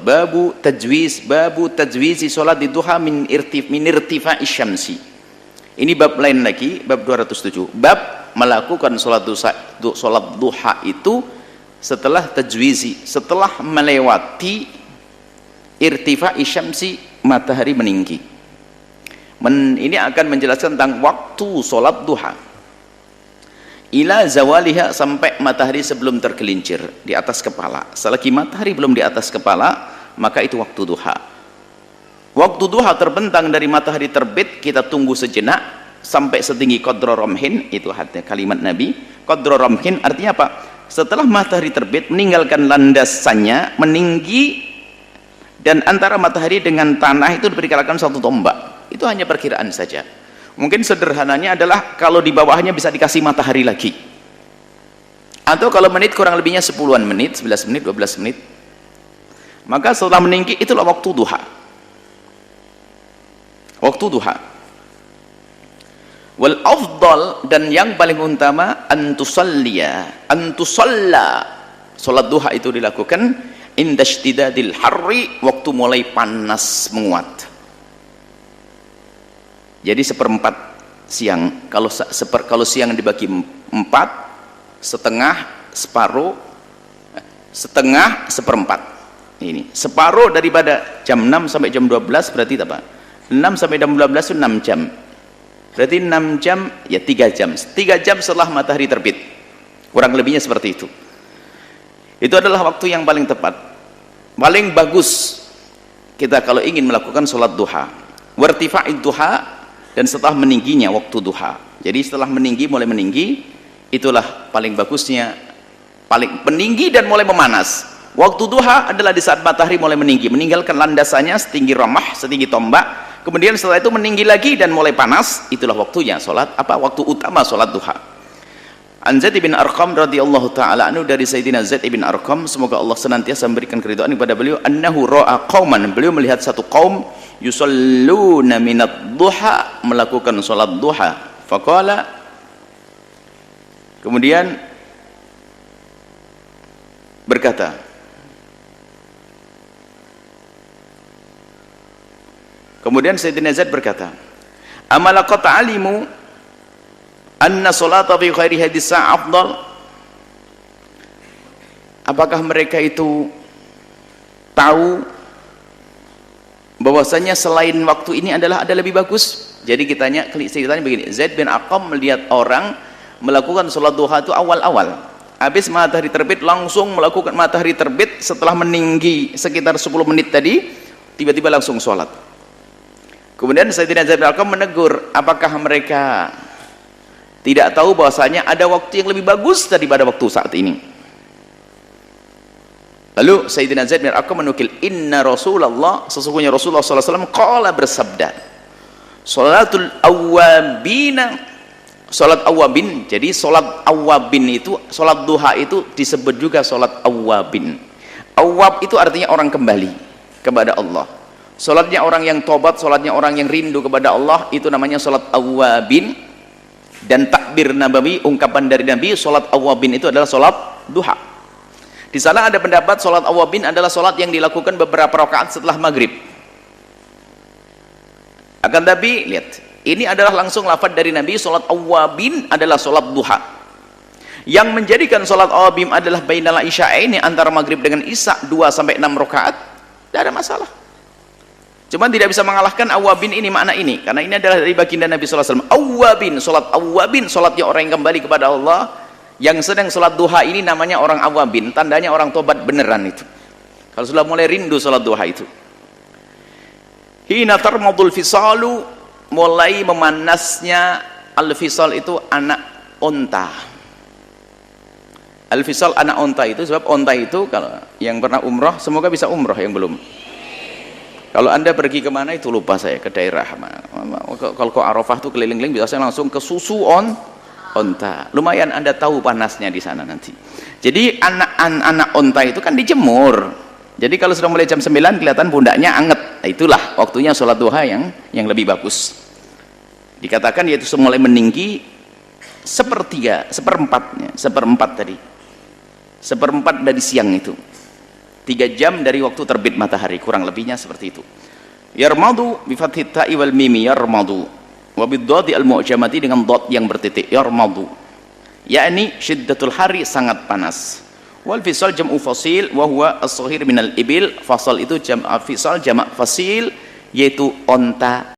babu tajwizi salat duha min irtifa'i syamsi. Ini bab lain lagi, bab 207. Bab melakukan salat duha itu setelah tajwizi, setelah melewati irtifa'i syamsi, matahari meninggi. Ini akan menjelaskan tentang waktu salat duha. Ila zawaliha, sampai matahari sebelum tergelincir di atas kepala. Selagi matahari belum di atas kepala, maka itu waktu duha. Waktu duha terbentang dari matahari terbit, kita tunggu sejenak sampai setinggi qadra ramhin. Itu artinya kalimat Nabi. Qadra ramhin artinya apa? Setelah matahari terbit, meninggalkan landasannya, meninggi, dan antara matahari dengan tanah itu diperkirakan 1 tombak. Itu hanya perkiraan saja. Mungkin sederhananya adalah kalau di bawahnya bisa dikasih matahari lagi, atau kalau menit kurang lebihnya 10-an menit, 11 menit, 12 menit, maka setelah meninggi itulah waktu duha. Waktu duha. Wal afdal, dan yang paling utama, antusalla, salat duha itu dilakukan indashtidadil harri, waktu mulai panas menguat. Jadi 1/4 siang. Kalau siang dibagi 4, setengah, separuh, setengah, 1/4. Ini separuh daripada jam 6 sampai jam 12, berarti apa? 6 sampai jam 12 itu 6 jam. Berarti 6 jam, ya 3 jam. 3 jam setelah matahari terbit. Kurang lebihnya seperti itu. Itu adalah waktu yang paling tepat. Paling bagus kita kalau ingin melakukan sholat duha. Wartifa'id duha, dan setelah meningginya waktu duha. Jadi setelah meninggi, mulai meninggi, itulah paling bagusnya, paling peninggi dan mulai memanas. Waktu duha adalah di saat matahari mulai meninggi, meninggalkan landasannya setinggi ramah, setinggi tombak. Kemudian setelah itu meninggi lagi dan mulai panas. Itulah waktunya salat, waktu utama salat duha. An Zaid bin Arqam radhiyallahu taala anhu, dari Sayyidina Zaid bin Arqam, semoga Allah senantiasa memberikan keridhaan kepada beliau, annahu ra'a qauman, beliau melihat satu kaum yusalluna minad duha, melakukan salat duha. Faqala, kemudian berkata, kemudian Sayyidina Zaid berkata, amalaqat alimu anna salata fi khairi hadis afdal, apakah mereka itu tahu bahwasanya selain waktu ini ada lebih bagus? Jadi ceritanya begini, Zaid bin Arqam melihat orang melakukan salat duha itu awal-awal, habis matahari terbit langsung melakukan matahari terbit, setelah meninggi sekitar 10 menit tadi tiba-tiba langsung sholat. Kemudian Sayyidina Zaid bin Arqam menegur, apakah mereka tidak tahu bahwasanya ada waktu yang lebih bagus daripada waktu saat ini? Lalu Sayyidina Zaid bin Arqam menukil, inna Rasulullah, sesungguhnya Rasulullah SAW qala, bersabda, salatul awwabina, salat awwabin. Jadi salat awwabin itu, salat duha itu disebut juga salat awwabin. Awwab itu artinya orang kembali kepada Allah. Salatnya orang yang tobat, salatnya orang yang rindu kepada Allah, itu namanya salat awwabin. Dan takbir nabawi, ungkapan dari Nabi, salat awwabin itu adalah salat duha. Di sana ada pendapat salat awwabin adalah salat yang dilakukan beberapa rakaat setelah maghrib. Akan tapi lihat, ini adalah langsung lafaz dari Nabi, salat awwabin adalah salat duha. Yang menjadikan salat awwabin adalah bainal isya'aini, antara maghrib dengan isya, 2 sampai 6 rakaat, tidak ada masalah. Cuma tidak bisa mengalahkan awwabin ini, makna ini, karena ini adalah dari baginda Nabi SAW. Awwabin, salat awwabin, salatnya orang yang kembali kepada Allah. Yang sedang salat duha ini namanya orang awwabin, tandanya orang tobat beneran itu. Kalau sudah mulai rindu salat duha itu. Hina tarmadul fisalu, mulai memanasnya, al-fisal itu anak onta. Al-fisal anak onta itu, sebab onta itu, kalau yang pernah umroh, semoga bisa umroh, yang belum. Kalau anda pergi kemana itu lupa saya, ke daerah kalau ke Arafah tuh keliling-keliling biasanya langsung ke susu onta. Lumayan anda tahu panasnya di sana nanti. Jadi anak onta itu kan dijemur. Jadi kalau sudah mulai jam 9 kelihatan pundaknya anget. Nah, itulah waktunya sholat duha yang lebih bagus. Dikatakan yaitu semulai meninggi seperempat tadi. 1/4 dari siang itu. 3 jam dari waktu terbit matahari, kurang lebihnya seperti itu. Yarmadu bi fathhi ta'i wal mimi, yarmadu, wa bid dhadi al mu'jamati, dengan dhad yang bertitik, yarmadu, yakni syiddatul hari, sangat panas. Wal fisal jam'u fasil wa huwa as-saghir minal ibil, fasal itu fisal jamak fasil, yaitu onta